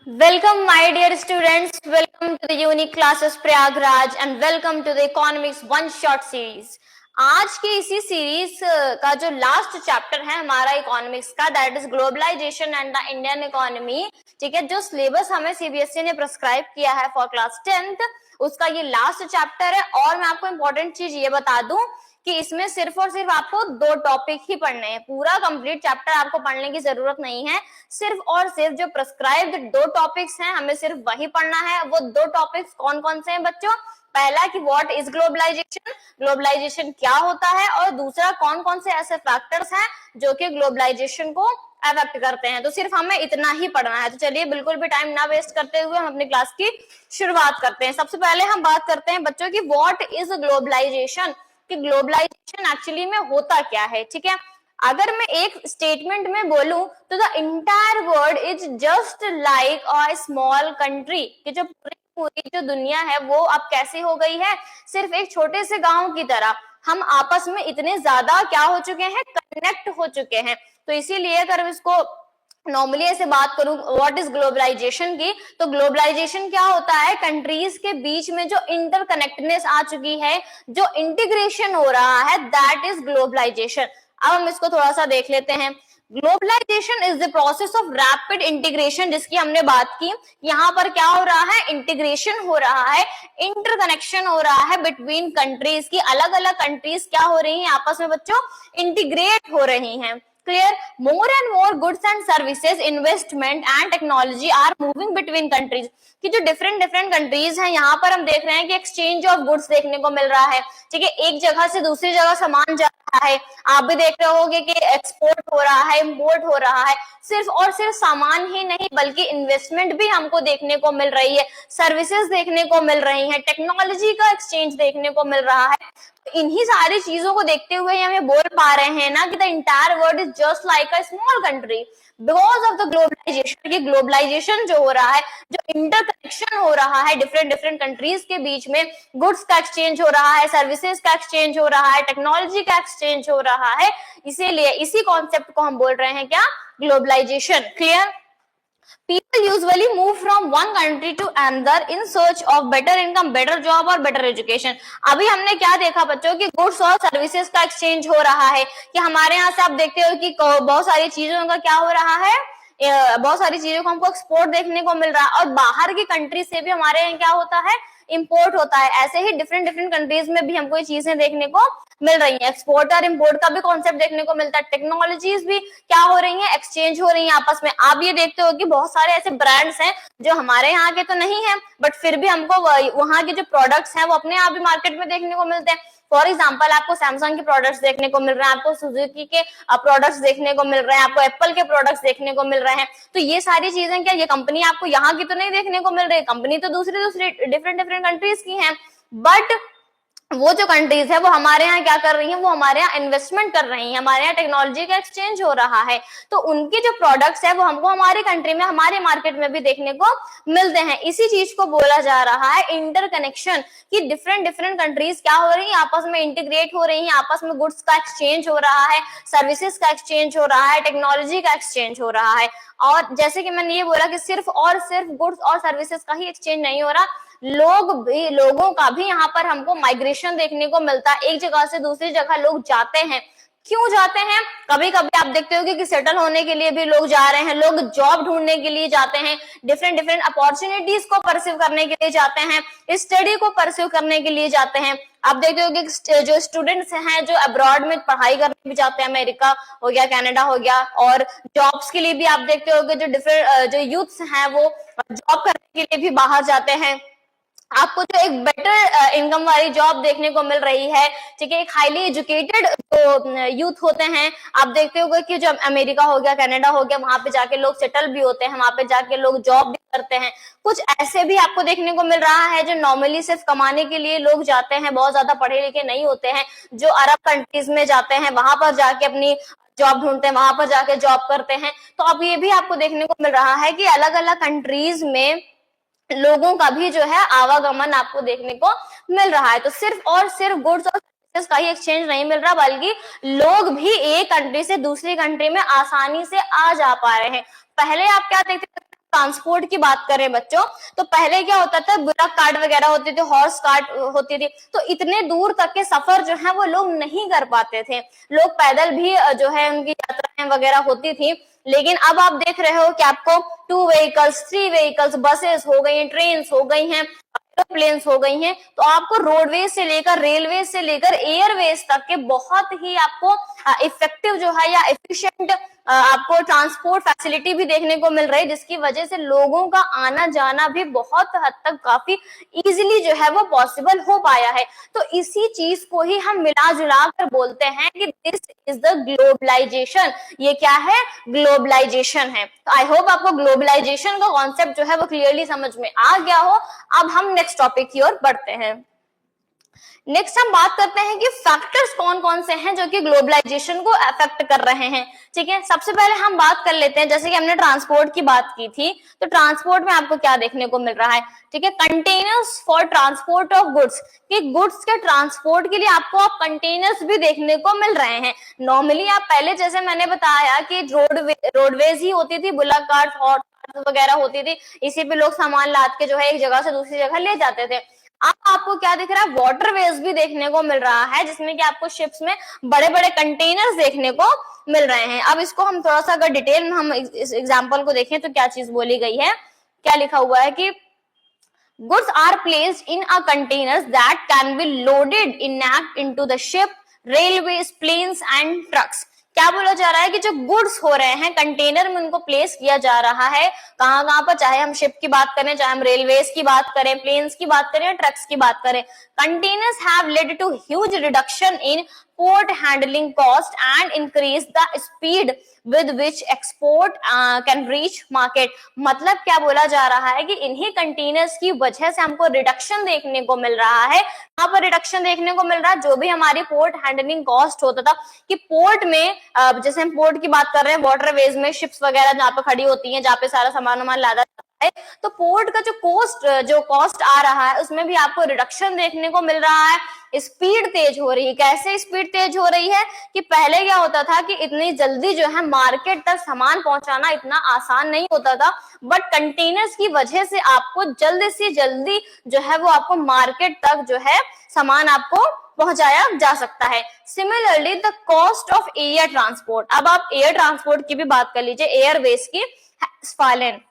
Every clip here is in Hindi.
Welcome, my dear students. Welcome to the unique classes Prayagraj and welcome to the economics one shot series. आज की इसी सीरीज का जो लास्ट चैप्टर है हमारा इकोनॉमिक्स का, that is globalisation and the Indian economy. ठीक है, जो सिलेबस हमें सीबीएसई ने प्रिस्क्राइब किया है फॉर क्लास 10th, उसका ये लास्ट चैप्टर है। और मैं आपको इंपॉर्टेंट चीज ये बता दूं कि इसमें सिर्फ और सिर्फ आपको 2 टॉपिक ही पढ़ने हैं, पूरा कंप्लीट चैप्टर आपको पढ़ने की जरूरत नहीं है। सिर्फ और सिर्फ जो प्रिस्क्राइब्ड 2 टॉपिक्स हैं हमें सिर्फ वही पढ़ना है। वो 2 टॉपिक्स कौन कौन से हैं बच्चों? पहला कि व्हाट इज ग्लोबलाइजेशन, ग्लोबलाइजेशन क्या होता है, और दूसरा कौन कौन से ऐसे फैक्टर्स हैं जो कि ग्लोबलाइजेशन को अफेक्ट करते हैं। तो सिर्फ हमें इतना ही पढ़ना है। तो चलिए बिल्कुल भी टाइम ना वेस्ट करते हुए हम अपनी क्लास की शुरुआत करते हैं। सबसे पहले हम बात करते हैं बच्चों की व्हाट इज ग्लोबलाइजेशन, कि ग्लोबलाइजेशन एक्चुअली में होता क्या है। ठीक है, अगर मैं एक स्टेटमेंट में बोलूं तो the entire world is just like a small country, कि जो पूरी जो दुनिया है वो अब कैसी हो गई है, सिर्फ एक छोटे से गांव की तरह। हम आपस में इतने ज्यादा क्या हो चुके हैं, कनेक्ट हो चुके हैं। तो इसीलिए अगर इसको नॉर्मली ऐसे बात करूं व्हाट इज ग्लोबलाइजेशन की, तो ग्लोबलाइजेशन क्या होता है, कंट्रीज के बीच में जो इंटरकनेक्टनेस आ चुकी है, जो इंटीग्रेशन हो रहा है, दैट इज ग्लोबलाइजेशन। अब हम इसको थोड़ा सा देख लेते हैं। Globalisation is the process of rapid integration, जिसकी हमने बात की। यहाँ पर क्या हो रहा है, इंटीग्रेशन हो रहा है, इंटरकनेक्शन हो रहा है बिटवीन कंट्रीज की। अलग अलग कंट्रीज क्या हो रही हैं आपस में बच्चों, इंटीग्रेट हो रही हैं। Clear, more and more goods and services, investment and technology are moving between countries, कि जो डिफरेंट कंट्रीज हैं यहाँ पर हम देख रहे हैं कि एक्सचेंज ऑफ गुड्स देखने को मिल रहा है। ठीक है, एक जगह से दूसरी जगह सामान जा रहा है। आप भी देख रहे होंगे कि एक्सपोर्ट हो रहा है, इंपोर्ट हो रहा है। सिर्फ और सिर्फ सामान ही नहीं बल्कि इन्वेस्टमेंट भी हमको देखने को मिल रही है, सर्विसेज देखने को मिल रही है, टेक्नोलॉजी का एक्सचेंज देखने को मिल रहा है। इन्हीं सारी चीजों को देखते हुए हम ये बोल पा रहे हैं ना कि the entire world is just like a small country because of the globalisation. ये ग्लोबलाइजेशन जो हो रहा है, जो इंटरकनेक्शन हो रहा है डिफरेंट कंट्रीज के बीच में, गुड्स का एक्सचेंज हो रहा है, सर्विसेज का एक्सचेंज हो रहा है, टेक्नोलॉजी का एक्सचेंज हो रहा है, इसीलिए इसी कॉन्सेप्ट को हम बोल रहे हैं क्या, globalisation. Clear, people usually move from one country to another in search of better income, better job और better education। अभी हमने क्या देखा बच्चों कि गुड्स और सर्विसेज का एक्सचेंज हो रहा है, कि हमारे यहाँ से आप देखते हो कि बहुत सारी चीजों का क्या हो रहा है, बहुत सारी चीजों को हमको एक्सपोर्ट देखने को मिल रहा है, और बाहर की कंट्री से भी हमारे यहाँ क्या होता है, इंपोर्ट होता है। ऐसे ही डिफरेंट कंट्रीज में भी हमको ये चीजें देखने को मिल रही है। एक्सपोर्ट और इंपोर्ट का भी कॉन्सेप्ट देखने को मिलता है। टेक्नोलॉजीज भी क्या हो रही है, एक्सचेंज हो रही है आपस में। आप ये देखते हो कि बहुत सारे ऐसे ब्रांड्स हैं जो हमारे यहाँ के तो नहीं है, बट फिर भी हमको वहाँ के जो प्रोडक्ट्स हैं वो अपने आप भी मार्केट में देखने को मिलते हैं। फॉर एग्जाम्पल आपको सैमसंग के प्रोडक्ट्स देखने को मिल रहे हैं, आपको सुजुकी के प्रोडक्ट्स देखने को मिल रहे हैं, आपको एप्पल के प्रोडक्ट्स देखने को मिल रहे हैं। तो ये सारी चीजें क्या, ये कंपनी आपको यहाँ की तो नहीं देखने को मिल रही, कंपनी तो दूसरी डिफरेंट कंट्रीज की हैं, बट वो जो कंट्रीज है वो हमारे यहाँ क्या कर रही हैं, वो हमारे यहाँ इन्वेस्टमेंट कर रही हैं, हमारे यहाँ टेक्नोलॉजी का एक्सचेंज हो रहा है। तो उनके जो प्रोडक्ट्स है वो हमको हमारी कंट्री में, हमारे मार्केट में भी देखने को मिलते हैं। इसी चीज को बोला जा रहा है इंटरकनेक्शन, कि डिफरेंट कंट्रीज क्या हो रही है, आपस में इंटीग्रेट हो रही है, आपस में गुड्स का एक्सचेंज हो रहा है, सर्विसेज का एक्सचेंज हो रहा है, टेक्नोलॉजी का एक्सचेंज हो रहा है। और जैसे कि मैंने ये बोला कि सिर्फ और सिर्फ गुड्स और सर्विसेज का ही एक्सचेंज नहीं हो रहा, लोगों का भी यहाँ पर हमको माइग्रेशन देखने को मिलता है। एक जगह से दूसरी जगह लोग जाते हैं। क्यों जाते हैं, कभी कभी आप देखते हो कि सेटल होने के लिए भी लोग जा रहे हैं, लोग जॉब ढूंढने के लिए जाते हैं, डिफरेंट अपॉर्चुनिटीज को परस्यू करने के लिए जाते हैं, स्टडी को परस्यू करने के लिए जाते हैं। आप देखते हो कि जो स्टूडेंट्स हैं जो अब्रॉड में पढ़ाई करने भी जाते हैं, अमेरिका हो गया, कनाडा हो गया, और जॉब्स के लिए भी आप देखते हो कि जो यूथ्स हैं वो जॉब करने के लिए भी बाहर जाते हैं। आपको जो एक बेटर इनकम वाली जॉब देखने को मिल रही है, ठीक है, एक हाईली एजुकेटेड जो यूथ होते हैं, आप देखते होंगे कि जो अमेरिका हो गया, कनाडा हो गया, वहां पे जाके लोग सेटल भी होते हैं, वहां पे जाके लोग जॉब भी करते हैं। कुछ ऐसे भी आपको देखने को मिल रहा है जो नॉर्मली सिर्फ कमाने के लिए लोग जाते हैं, बहुत ज्यादा पढ़े लिखे नहीं होते हैं, जो अरब कंट्रीज में जाते हैं, वहां पर जाके अपनी जॉब ढूंढते हैं, वहां पर जाके जॉब करते हैं। तो अब ये भी आपको देखने को मिल रहा है कि अलग अलग कंट्रीज में लोगों का भी जो है आवागमन आपको देखने को मिल रहा है। तो सिर्फ और सिर्फ गुड्स और सर्विसेज का ही एक्सचेंज नहीं मिल रहा, बल्कि लोग भी एक कंट्री से दूसरी कंट्री में आसानी से आ जा पा रहे हैं। पहले आप क्या देखते थे, ट्रांसपोर्ट की बात करें बच्चों, तो पहले क्या होता था, बुलक कार्ट वगैरह होते थे, हॉर्स कार्ट होती थी, तो इतने दूर तक के सफर जो है वो लोग नहीं कर पाते थे, लोग पैदल भी जो है उनकी यात्राएं वगैरह होती थी। लेकिन अब आप देख रहे हो कि आपको 2 व्हीकल्स, 3 व्हीकल्स, बसेस हो गई हैं, ट्रेन हो गई हैं, एरोप्लेन्स हो गई हैं, तो आपको रोडवेज से लेकर, रेलवे से लेकर एयरवेज तक के बहुत ही आपको इफेक्टिव जो है या एफिशिएंट आपको ट्रांसपोर्ट फैसिलिटी भी देखने को मिल रही है, जिसकी वजह से लोगों का आना जाना भी बहुत हद तक काफी इजीली जो है वो पॉसिबल हो पाया है। तो इसी चीज को ही हम मिला जुला कर बोलते हैं कि दिस इज द ग्लोबलाइजेशन। ये क्या है? ग्लोबलाइजेशन है। तो आई होप आपको ग्लोबलाइजेशन का कॉन्सेप्ट जो है वो क्लियरली समझ में आ गया हो। अब हम नेक्स्ट टॉपिक की ओर बढ़ते हैं। नेक्स्ट हम बात करते हैं कि फैक्टर्स कौन कौन से हैं जो कि ग्लोबलाइजेशन को अफेक्ट कर रहे हैं। ठीक है, सबसे पहले हम बात कर लेते हैं, जैसे कि हमने ट्रांसपोर्ट की बात की थी, तो ट्रांसपोर्ट में आपको क्या देखने को मिल रहा है? ठीक है, containers for transport of goods, कि गुड्स के ट्रांसपोर्ट के लिए आपको आप कंटेनर्स भी देखने को मिल रहे हैं। नॉर्मली आप पहले, जैसे मैंने बताया कि रोडवेज ही होती थी, बुलक कार्ट, हॉर्स वगैरह होती थी, इसी पे लोग सामान लाद के जो है एक जगह से दूसरी जगह ले जाते थे। अब आपको क्या दिख रहा है? वाटरवेज भी देखने को मिल रहा है, जिसमें कि आपको शिप्स में बड़े बड़े कंटेनर्स देखने को मिल रहे हैं। अब इसको हम थोड़ा सा अगर डिटेल में हम इस एग्जांपल को देखें तो क्या चीज बोली गई है, क्या लिखा हुआ है कि goods are placed in a containers that can be loaded into the ship, railways, planes and trucks। क्या बोला जा रहा है कि जो गुड्स हो रहे हैं कंटेनर में उनको प्लेस किया जा रहा है, कहां कहां पर, चाहे हम शिप की बात करें, चाहे हम रेलवेज की बात करें, प्लेन्स की बात करें, ट्रक्स की बात करें। Containers have led to huge reduction in port handling cost and increase the speed with which export can reach market. मतलब क्या बोला जा रहा है कि इन्हीं कंटेनर्स की वजह से हमको रिडक्शन देखने को मिल रहा है। यहाँ पर रिडक्शन देखने को मिल रहा है, जो भी हमारी पोर्ट हैंडलिंग कॉस्ट होता था, कि पोर्ट में जैसे हम पोर्ट की बात कर रहे हैं, वाटरवेज में शिप्स वगैरह जहाँ पे खड़ी होती हैं, जहाँ पे सारा सामान लादा है, तो पोर्ट का जो कॉस्ट आ रहा है उसमें भी आपको रिडक्शन देखने को मिल रहा है। स्पीड तेज हो रही है। कैसे स्पीड तेज हो रही है? कि पहले क्या होता था कि इतनी जल्दी जो है मार्केट तक सामान पहुंचाना इतना आसान नहीं होता था, बट कंटेनर्स की वजह से आपको जल्दी से जल्दी जो है वो आपको मार्केट तक जो है सामान आपको पहुंचाया जा सकता है। Similarly the cost of air transport, अब आप एयर ट्रांसपोर्ट की भी बात कर लीजिए, एयरवेज की फॉलन।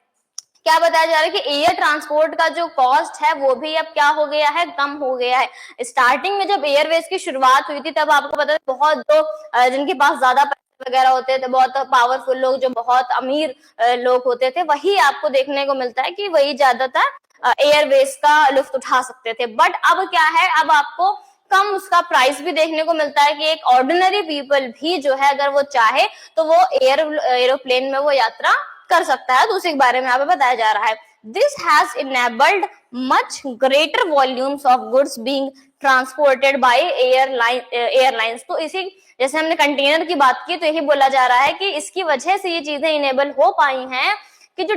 क्या बताया जा रहा है कि एयर ट्रांसपोर्ट का जो कॉस्ट है वो भी अब क्या हो गया है? कम हो गया है। स्टार्टिंग में जब एयरवेज की शुरुआत हुई थी तब आपको पता है बहुत जो जिनके पास ज्यादा पैसे वगैरह होते थे, बहुत पावरफुल लोग, जो बहुत अमीर लोग होते थे, वही आपको देखने को मिलता है कि वही ज्यादातर एयरवेज का लुत्फ उठा सकते थे। बट अब क्या है, अब आपको कम उसका प्राइस भी देखने को मिलता है कि एक ऑर्डिनरी पीपल भी जो है अगर वो चाहे तो वो एरोप्लेन में वो यात्रा कर सकता है। तो उसी के बारे में यहाँ पे बताया जा रहा है। This has enabled much greater volumes of goods being transported by airlines. तो इसी, जैसे हमने कंटेनर की बात की, तो यही बोला जा रहा है कि इसकी वजह से ये चीजें इनेबल हो पाई हैं कि जो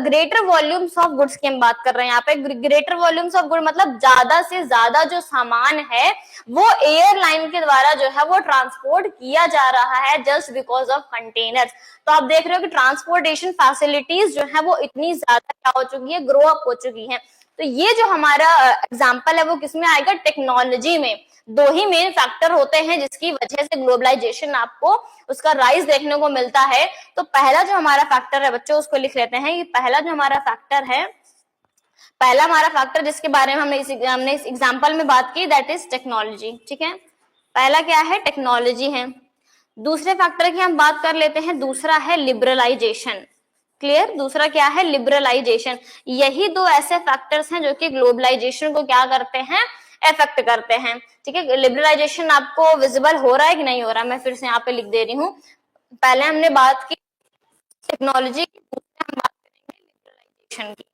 ग्रेटर वॉल्यूम्स ऑफ गुड्स की हम बात कर रहे हैं यहाँ पे, ग्रेटर वॉल्यूम्स ऑफ गुड मतलब ज्यादा से ज्यादा जो सामान है वो एयरलाइन के द्वारा जो है वो ट्रांसपोर्ट किया जा रहा है, जस्ट बिकॉज ऑफ कंटेनर्स। तो आप देख रहे हो कि ट्रांसपोर्टेशन फैसिलिटीज जो है वो इतनी ज्यादा क्या हो चुकी है? ग्रो अप हो चुकी है। तो ये जो हमारा एग्जाम्पल है वो किसमें आएगा? टेक्नोलॉजी में। दो ही मेन फैक्टर होते हैं जिसकी वजह से ग्लोबलाइजेशन आपको उसका राइज देखने को मिलता है। तो पहला जो हमारा फैक्टर है बच्चों, उसको लिख लेते हैं। ये पहला जो हमारा फैक्टर है, पहला हमारा फैक्टर जिसके बारे में हमने इस एग्जाम्पल में बात की, दैट इज टेक्नोलॉजी। ठीक है, पहला क्या है? टेक्नोलॉजी है। दूसरे फैक्टर की हम बात कर लेते हैं, दूसरा है लिबरलाइजेशन। क्लियर? दूसरा क्या है? लिबरलाइजेशन। यही दो ऐसे फैक्टर्स हैं जो कि ग्लोबलाइजेशन को क्या करते हैं? इफेक्ट करते हैं। ठीक है, लिबरलाइजेशन आपको विजिबल हो रहा है कि नहीं हो रहा? मैं फिर से यहाँ पे लिख दे रही हूँ। पहले हमने बात की टेक्नोलॉजी की, दूसरे हम बात करेंगे लिबरलाइजेशन की।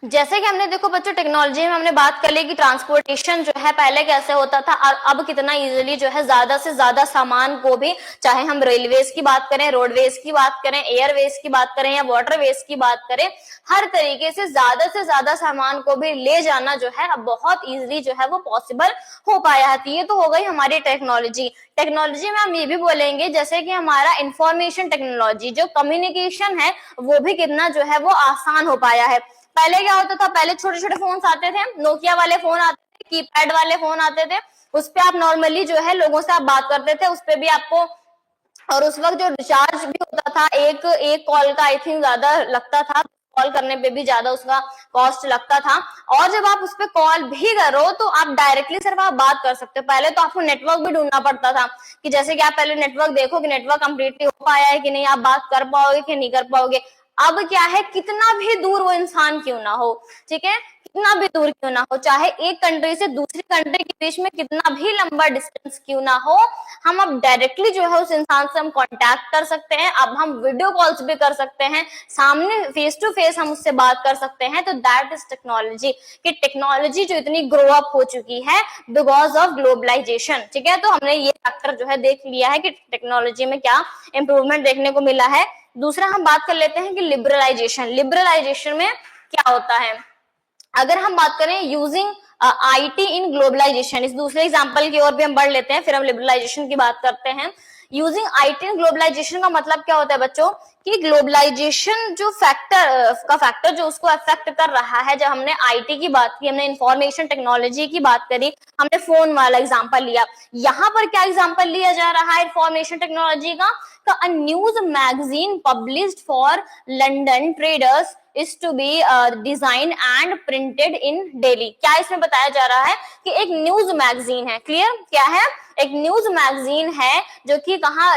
जैसे कि हमने देखो बच्चों टेक्नोलॉजी में हमने बात कर ली कि ट्रांसपोर्टेशन जो है पहले कैसे होता था और अब कितना इजीली जो है ज्यादा से ज्यादा सामान को भी, चाहे हम रेलवेज की बात करें, रोडवेज की बात करें, एयरवेज की बात करें या वाटरवेज की बात करें, हर तरीके से ज्यादा सामान को भी ले जाना जो है अब बहुत इजीली जो है वो पॉसिबल हो पाया है। ये तो हो गई हमारी टेक्नोलॉजी। टेक्नोलॉजी में हम ये भी बोलेंगे जैसे कि हमारा इंफॉर्मेशन टेक्नोलॉजी, जो कम्युनिकेशन है वो भी कितना जो है वो आसान हो पाया है। पहले क्या होता था, पहले छोटे छोटे फोन आते थे, नोकिया वाले फोन आते थे, कीपैड वाले फोन आते थे, उस पे आप नॉर्मली जो है लोगों से आप बात करते थे, उस पे भी आपको, और उस वक्त जो रिचार्ज भी होता था एक कॉल का आई थिंक ज्यादा लगता था, कॉल करने पे भी ज्यादा उसका कॉस्ट लगता था। और जब आप उस पर कॉल भी करो तो आप डायरेक्टली सिर्फ आप बात कर सकते हो। पहले तो आपको नेटवर्क भी ढूंढना पड़ता था कि जैसे कि आप पहले नेटवर्क देखो कि नेटवर्क कंप्लीटली हो पाया है कि नहीं, आप बात कर पाओगे कि नहीं कर पाओगे। अब क्या है, कितना भी दूर वो इंसान क्यों ना हो, ठीक है, कितना भी दूर क्यों ना हो, चाहे एक कंट्री से दूसरी कंट्री के बीच में कितना भी लंबा डिस्टेंस क्यों ना हो, हम अब डायरेक्टली जो है उस इंसान से हम कांटेक्ट कर सकते हैं। अब हम वीडियो कॉल्स भी कर सकते हैं, सामने फेस टू फेस हम उससे बात कर सकते हैं। तो दैट इज टेक्नोलॉजी, कि टेक्नोलॉजी जो इतनी ग्रो अप हो चुकी है बिकॉज ऑफ ग्लोबलाइजेशन, ठीक है। तो हमने ये फैक्टर जो है देख लिया है कि टेक्नोलॉजी में क्या इंप्रूवमेंट देखने को मिला है। दूसरा हम बात कर लेते हैं कि लिबरलाइजेशन। लिबरलाइजेशन में क्या होता है, अगर हम बात करें यूजिंग आईटी इन ग्लोबलाइजेशन, इस दूसरे एग्जांपल की ओर भी हम बढ़ लेते हैं, फिर हम लिबरलाइजेशन की बात करते हैं। यूजिंग आईटी इन ग्लोबलाइजेशन का मतलब क्या होता है बच्चों, कि ग्लोबलाइजेशन जो फैक्टर जो उसको अफेक्ट कर रहा है, जब हमने आईटी की बात की, हमने इंफॉर्मेशन टेक्नोलॉजी की बात करी, हमने फोन वाला एग्जांपल लिया, यहाँ पर क्या एग्जांपल लिया जा रहा है इंफॉर्मेशन टेक्नोलॉजी का, a news magazine published for London traders is to be designed and printed in Delhi। क्या इसमें बताया जा रहा है कि एक न्यूज मैगजीन है, क्लियर क्या है, एक न्यूज मैगजीन है जो कि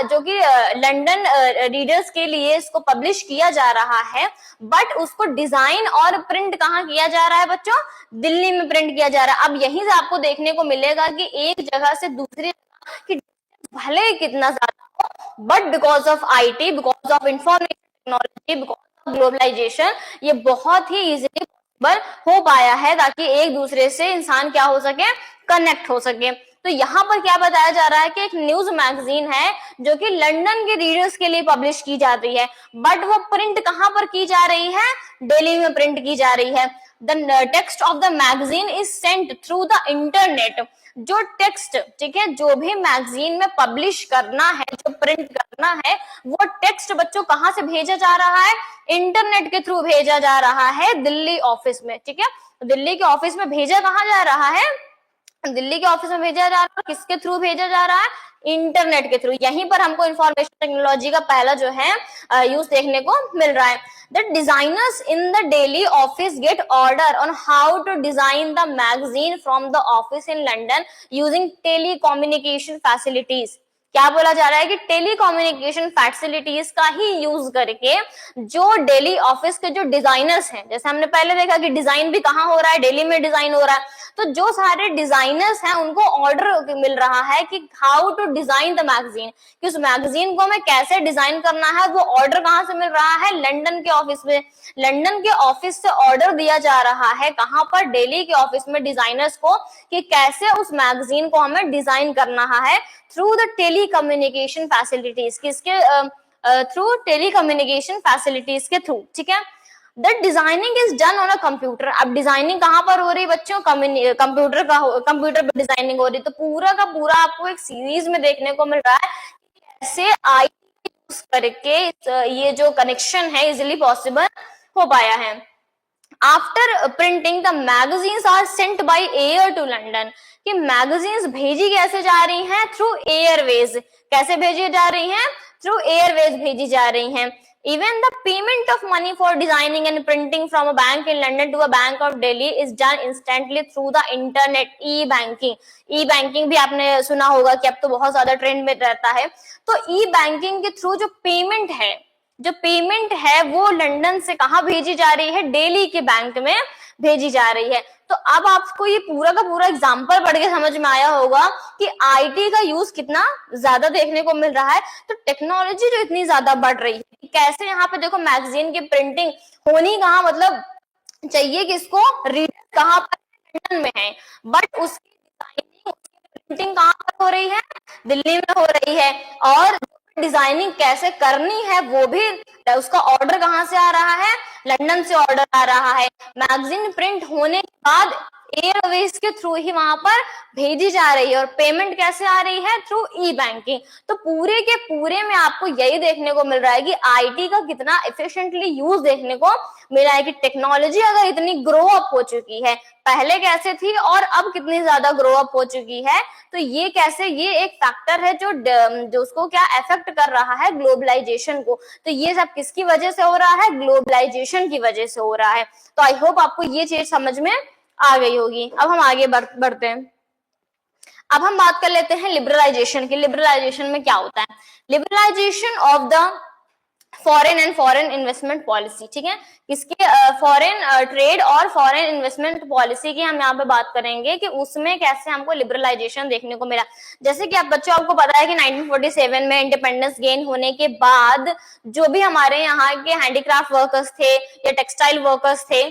जो कि लंदन रीडर्स के लिए इसको पब्लिश किया जा रहा है, बट उसको डिजाइन और प्रिंट कहाँ किया जा रहा है बच्चों, दिल्ली में प्रिंट किया जा रहा है। अब यहीं से आपको देखने को मिलेगा कि एक जगह से दूसरी जगह भले ही कितना ज्यादा हो, but because of IT, because of information technology, because of globalisation, ये बहुत ही इजीली पॉसिबल हो पाया है ताकि एक दूसरे से इंसान क्या हो सके, कनेक्ट हो सके। तो यहाँ पर क्या बताया जा रहा है कि एक न्यूज मैगजीन है जो कि लंदन के रीडर्स के लिए पब्लिश की जा रही है, बट वो प्रिंट कहाँ पर की जा रही है, दिल्ली में प्रिंट की जा रही है। The text of the magazine is sent through the internet. जो टेक्स्ट, ठीक है, जो भी मैगजीन में पब्लिश करना है, जो प्रिंट करना है, वो टेक्स्ट बच्चों कहाँ से भेजा जा रहा है, इंटरनेट के थ्रू भेजा जा रहा है दिल्ली ऑफिस में, ठीक है। दिल्ली के ऑफिस में भेजा कहाँ जा रहा है, दिल्ली के ऑफिस में भेजा जा रहा है, किसके थ्रू भेजा जा रहा है, इंटरनेट के थ्रू। यहीं पर हमको इंफॉर्मेशन टेक्नोलॉजी का पहला जो है यूज देखने को मिल रहा है। The designers in the Delhi office get order on how to design the magazine from the office in London using telecommunication facilities। क्या बोला जा रहा है कि टेलीकम्युनिकेशन फैसिलिटीज का ही यूज करके जो दिल्ली ऑफिस के जो डिजाइनर्स हैं, जैसे हमने पहले देखा कि डिजाइन भी कहाँ हो रहा है, दिल्ली में डिजाइन हो रहा है, तो जो सारे डिजाइनर्स हैं उनको ऑर्डर मिल रहा है कि how to design the magazine, कि उस मैगजीन को हमें कैसे डिजाइन करना है। वो ऑर्डर कहाँ से मिल रहा है, लंदन के ऑफिस में। लंदन के ऑफिस से ऑर्डर दिया जा रहा है कहाँ पर, दिल्ली के ऑफिस में डिजाइनर्स को, कि कैसे उस मैगजीन को हमें डिजाइन करना है थ्रू द टेलीकम्युनिकेशन फैसिलिटीज, किसके थ्रू, टेलीकम्युनिकेशन फैसिलिटीज के थ्रू, ठीक है। The designing is done on a computer. अब डिजाइनिंग कहाँ पर हो रही है बच्चों, कंप्यूटर पर डिजाइनिंग हो रही है। तो पूरा का पूरा आपको एक सीरीज में देखने को मिल रहा है कैसे आई यूज करके ये जो कनेक्शन है इजिली पॉसिबल हो पाया है। After printing the magazines are sent by air to London, कि मैगजीन्स भेजी कैसे जा रही हैं, थ्रू एयरवेज। कैसे भेजी जा रही हैं, थ्रू एयरवेज भेजी जा रही हैं। Even the payment of money for designing and printing from a bank in London to a bank of Delhi is done instantly through the internet, e-banking। e-banking भी आपने सुना होगा कि अब तो बहुत ज्यादा ट्रेंड में रहता है। तो e-banking के थ्रू जो पेमेंट है वो लंदन से कहाँ भेजी जा रही है, दिल्ली के बैंक में भेजी जा रही है। तो अब आपको ये पूरा का पूरा एग्जाम्पल पढ़ के समझ में आया होगा कि आईटी का यूज कितना ज्यादा देखने को मिल रहा है। तो टेक्नोलॉजी जो इतनी ज्यादा बढ़ रही है, कैसे यहाँ पे देखो मैगजीन की प्रिंटिंग होनी कहाँ, मतलब चाहिए किसको, रीडर कहाँ पर, लंदन में है, बट उसकी डिजाइनिंग, उसकी प्रिंटिंग कहाँ पर हो रही है, दिल्ली में हो रही है। और डिजाइनिंग कैसे करनी है वो भी, उसका ऑर्डर कहाँ से आ रहा है, लंदन से ऑर्डर आ रहा है। मैगजीन प्रिंट होने के बाद एयरवेज के थ्रू ही वहां पर भेजी जा रही है, और पेमेंट कैसे आ रही है, थ्रू ई बैंकिंग। तो पूरे के पूरे में आपको यही देखने को मिल रहा है कि आईटी का कितना एफिशिएंटली यूज देखने को मिला है, कि टेक्नोलॉजी अगर इतनी ग्रो अप हो चुकी है, पहले कैसे थी और अब कितनी ज्यादा ग्रो अप हो चुकी है। तो ये कैसे, ये एक फैक्टर है जो उसको क्या अफेक्ट कर रहा है, ग्लोबलाइजेशन को। तो ये सब किसकी वजह से हो रहा है, ग्लोबलाइजेशन की वजह से हो रहा है। तो आई होप आपको ये चीज समझ में आ गई होगी। अब हम आगे बढ़ते हैं। अब हम बात कर लेते हैं लिबरलाइजेशन की। लिबरलाइजेशन में क्या होता है, liberalisation of the foreign and foreign investment policy, ठीक है, किसके, फॉरेन ट्रेड और फॉरेन इन्वेस्टमेंट पॉलिसी की हम यहाँ पे बात करेंगे कि उसमें कैसे हमको लिबरलाइजेशन देखने को मिला। जैसे कि आप बच्चों, आपको पता है कि 1947 में इंडिपेंडेंस गेन होने के बाद जो भी हमारे यहाँ के हैंडीक्राफ्ट वर्कर्स थे या टेक्सटाइल वर्कर्स थे,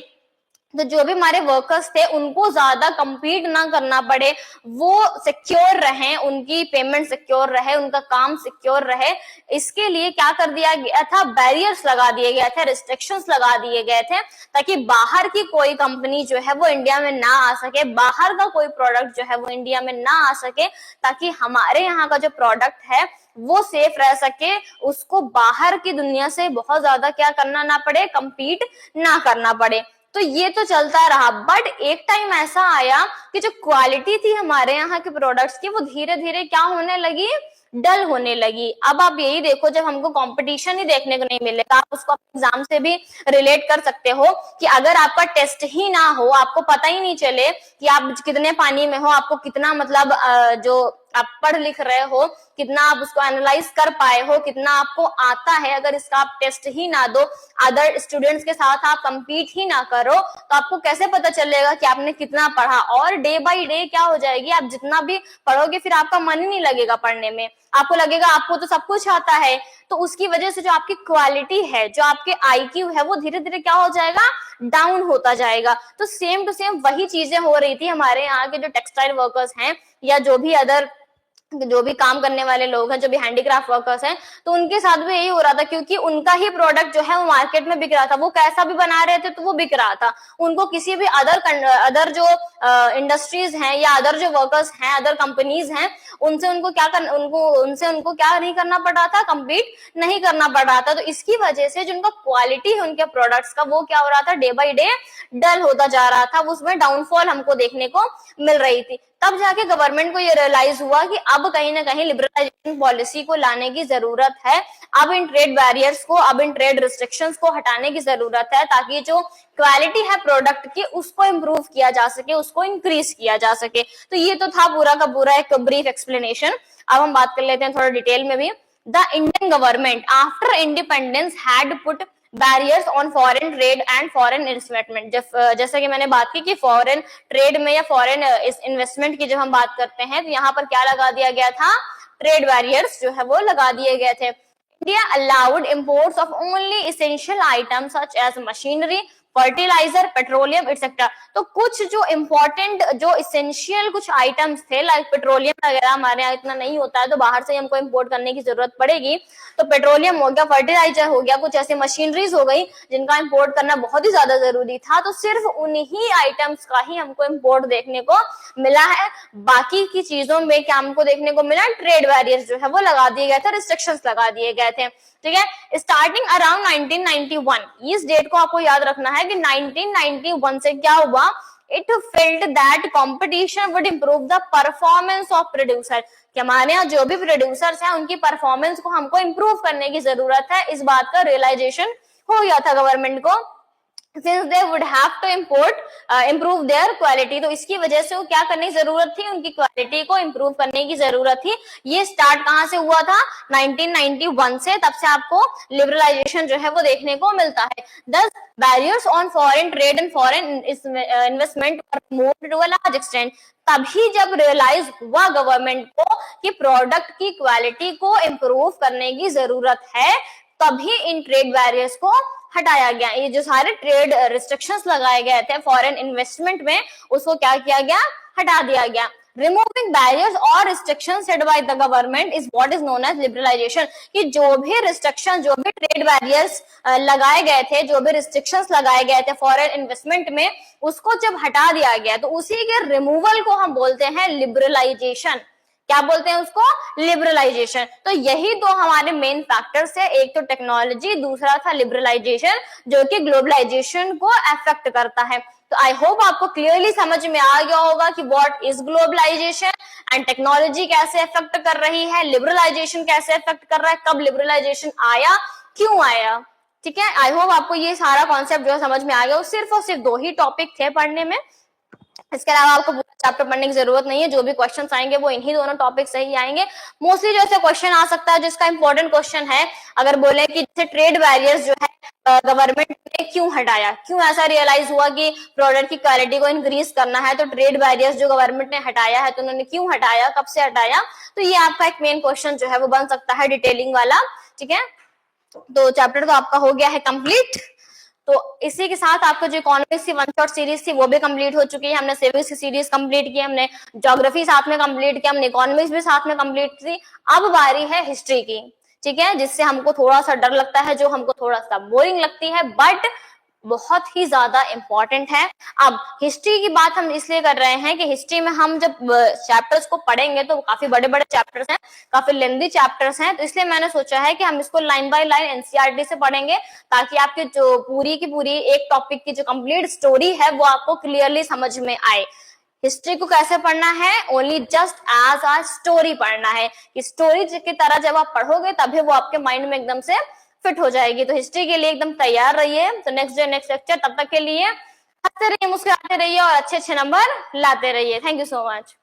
तो जो भी हमारे वर्कर्स थे उनको ज्यादा compete ना करना पड़े, वो सिक्योर रहे, उनकी पेमेंट सिक्योर रहे, उनका काम सिक्योर रहे, इसके लिए क्या कर दिया गया था, बैरियर्स लगा दिए गए थे, रिस्ट्रिक्शंस लगा दिए गए थे, ताकि बाहर की कोई कंपनी जो है वो इंडिया में ना आ सके, बाहर का कोई प्रोडक्ट जो है वो इंडिया में ना आ सके, ताकि हमारे यहाँ का जो प्रोडक्ट है वो सेफ रह सके, उसको बाहर की दुनिया से बहुत ज्यादा क्या करना ना पड़े, compete ना करना पड़े। तो ये तो चलता रहा, बट एक टाइम ऐसा आया कि जो क्वालिटी थी हमारे यहाँ के प्रोडक्ट्स की, वो धीरे धीरे क्या होने लगी, डल होने लगी। अब आप यही देखो, जब हमको कंपटीशन ही देखने को नहीं मिलेगा, आप उसको एग्जाम से भी रिलेट कर सकते हो कि अगर आपका टेस्ट ही ना हो, आपको पता ही नहीं चले कि आप कितने पानी में हो, आपको कितना मतलब जो आप पढ़ लिख रहे हो, कितना आप उसको एनालाइज कर पाए हो, कितना आपको आता है, अगर इसका आप टेस्ट ही ना दो, अदर स्टूडेंट्स के साथ आप compete ही ना करो, तो आपको कैसे पता चलेगा कि आपने कितना पढ़ा। और डे बाय डे क्या हो जाएगी, आप जितना भी पढ़ोगे फिर आपका मन ही नहीं लगेगा पढ़ने में, आपको लगेगा आपको तो सब कुछ आता है। तो उसकी वजह से जो आपकी क्वालिटी है, जो आपके IQ है, वो धीरे धीरे क्या हो जाएगा, डाउन होता जाएगा। तो सेम टू सेम वही चीजें हो रही थी हमारे यहाँ के जो टेक्सटाइल वर्कर्स हैं, या जो भी अदर जो भी काम करने वाले लोग हैं, जो भी हैंडीक्राफ्ट वर्कर्स हैं, तो उनके साथ भी यही हो रहा था, क्योंकि उनका ही प्रोडक्ट जो है वो मार्केट में बिक रहा था, वो कैसा भी बना रहे थे तो वो बिक रहा था। उनको किसी भी अदर जो इंडस्ट्रीज हैं या अदर जो वर्कर्स हैं, अदर कंपनीज हैं, उनसे उनको क्या नहीं करना पड़ रहा था, compete नहीं करना पड़ रहा था। तो इसकी वजह से जो उनका क्वालिटी है उनके प्रोडक्ट्स का, वो क्या हो रहा था, डे बाय डे डल होता जा रहा था, उसमें डाउनफॉल हमको देखने को मिल रही थी। तब जाके गवर्नमेंट को ये रियलाइज हुआ कि अब कहीं ना कहीं लिबरलाइजेशन पॉलिसी को लाने की जरूरत है, अब इन ट्रेड बैरियर्स को, अब इन ट्रेड रिस्ट्रिक्शंस को हटाने की जरूरत है, ताकि जो क्वालिटी है प्रोडक्ट की उसको इम्प्रूव किया जा सके, उसको इंक्रीज किया जा सके। तो ये तो था पूरा का पूरा एक ब्रीफ एक्सप्लेनेशन। अब हम बात कर लेते हैं थोड़ा डिटेल में भी। The Indian government after independence had put barriers on foreign trade and foreign investment. जैसे कि मैंने बात की कि फॉरेन ट्रेड में या फॉरेन इन्वेस्टमेंट की जब हम बात करते हैं, तो यहाँ पर क्या लगा दिया गया था, ट्रेड बैरियर्स जो है वो लगा दिए गए थे। India allowed imports of only essential items such as machinery, fertiliser, petroleum etcetera. तो कुछ जो इंपॉर्टेंट, जो इसेंशियल कुछ आइटम्स थे, लाइक पेट्रोलियम वगैरह हमारे यहाँ इतना नहीं होता है, तो बाहर से हमको इंपोर्ट करने की जरूरत पड़ेगी। तो पेट्रोलियम हो गया, फर्टिलाइजर हो गया, कुछ ऐसी मशीनरीज हो गई जिनका इंपोर्ट करना बहुत ही ज्यादा जरूरी था। तो सिर्फ उन्हीं आइटम्स का ही हमको इंपोर्ट देखने को मिला है। बाकी की चीजों में क्या हमको देखने को मिला, ट्रेड बैरियर्स जो है वो लगा दिए गए थे, रिस्ट्रिक्शंस लगा दिए गए थे। ठीक है, स्टार्टिंग अराउंड 1991, इस डेट को आपको याद रखना है कि 1991 से क्या हुआ, it field that competition would improve the performance of producer, कि हमारे यहाँ जो भी प्रोड्यूसर्स हैं उनकी परफॉर्मेंस को हमको इंप्रूव करने की जरूरत है। इस बात का रियलाइजेशन हो गया था गवर्नमेंट को, since they would have to improve their quality। तो इसकी वजह से वो क्या करने की जरूरत थी, उनकी क्वालिटी को इम्प्रूव करने की जरूरत थी। ये स्टार्ट कहाँ से हुआ था, 1991 से। तब से आपको लिबरलाइजेशन जो है वो देखने को मिलता है। Thus barriers on foreign trade and foreign investment were removed to a large extent। तभी जब रियलाइज हुआ गवर्नमेंट को कि प्रोडक्ट की क्वालिटी को इम्प्रूव करने की जरूरत है, तभी इन ट्रेड बैरियर्स को हटाया गया। ये जो सारे ट्रेड रिस्ट्रिक्शंस लगाए गए थे फॉरेन इन्वेस्टमेंट में, उसको क्या किया गया, हटा दिया गया। रिमूविंग बैरियर्स और restrictions set by the government is what is known as liberalisation. कि जो भी रिस्ट्रिक्शन, जो भी ट्रेड बैरियर्स लगाए गए थे, जो भी रिस्ट्रिक्शंस लगाए गए थे फॉरेन इन्वेस्टमेंट में, उसको जब हटा दिया गया तो उसी के रिमूवल को हम बोलते हैं लिबरलाइजेशन। क्या बोलते हैं उसको, लिबरलाइजेशन। तो यही दो हमारे मेन फैक्टर्स है, एक तो टेक्नोलॉजी, दूसरा था लिबरलाइजेशन, जो कि ग्लोबलाइजेशन को अफेक्ट करता है। तो आई होप आपको क्लियरली समझ में आ गया होगा कि what is globalisation and technology कैसे अफेक्ट कर रही है, लिबरलाइजेशन कैसे अफेक्ट कर रहा है, कब लिबरलाइजेशन आया, क्यों आया। ठीक है, आई होप आपको ये सारा कॉन्सेप्ट जो है समझ में आ गया। सिर्फ और सिर्फ 2 ही टॉपिक थे पढ़ने में, इसके अलावा आपको पूरा चैप्टर पढ़ने की जरूरत नहीं है। जो भी क्वेश्चंस आएंगे वो इन्हीं दोनों टॉपिक से ही आएंगे। मोस्टली जो ऐसे क्वेश्चन आ सकता है जिसका इंपॉर्टेंट क्वेश्चन है, अगर बोले कि जैसे ट्रेड बैरियर्स जो है गवर्नमेंट ने क्यों हटाया, क्यों ऐसा रियलाइज हुआ कि प्रोडक्ट की क्वालिटी को इंक्रीज करना है, तो ट्रेड बैरियर्स जो गवर्नमेंट ने हटाया है तो उन्होंने क्यों हटाया, कब से हटाया। तो ये आपका एक मेन क्वेश्चन जो है वो बन सकता है डिटेलिंग वाला। ठीक है, तो चैप्टर तो आपका हो गया है कंप्लीट। तो इसी के साथ आपको जो इकोनॉमिक्स की 1 शॉट सीरीज थी वो भी कंप्लीट हो चुकी है। हमने सिविक्स की सीरीज कंप्लीट की, हमने ज्योग्राफी साथ में कंप्लीट किया, हमने इकोनॉमिक्स भी साथ में कंप्लीट की। अब बारी है हिस्ट्री की। ठीक है, जिससे हमको थोड़ा सा डर लगता है, जो हमको थोड़ा सा बोरिंग लगती है, बट बहुत ही ज्यादा इंपॉर्टेंट है। अब हिस्ट्री की बात हम इसलिए कर रहे हैं कि हिस्ट्री में हम जब चैप्टर्स को पढ़ेंगे तो काफी बड़े बड़े चैप्टर्स हैं, काफी लेंथी चैप्टर्स हैं, तो इसलिए मैंने सोचा है कि हम इसको लाइन बाय लाइन एनसीईआरटी से पढ़ेंगे, ताकि आपकी जो पूरी की पूरी एक टॉपिक की जो कंप्लीट स्टोरी है वो आपको क्लियरली समझ में आए। हिस्ट्री को कैसे पढ़ना है, only just as a story पढ़ना है। कि स्टोरी की तरह जब आप पढ़ोगे तभी वो आपके माइंड में एकदम से फिट हो जाएगी। तो हिस्ट्री के लिए एकदम तैयार रहिए। तो नेक्स्ट डे नेक्स्ट लेक्चर, तब तक के लिए हंसते रहिए, मुस्कुराते रहिए और अच्छे अच्छे नंबर लाते रहिए। Thank you so much.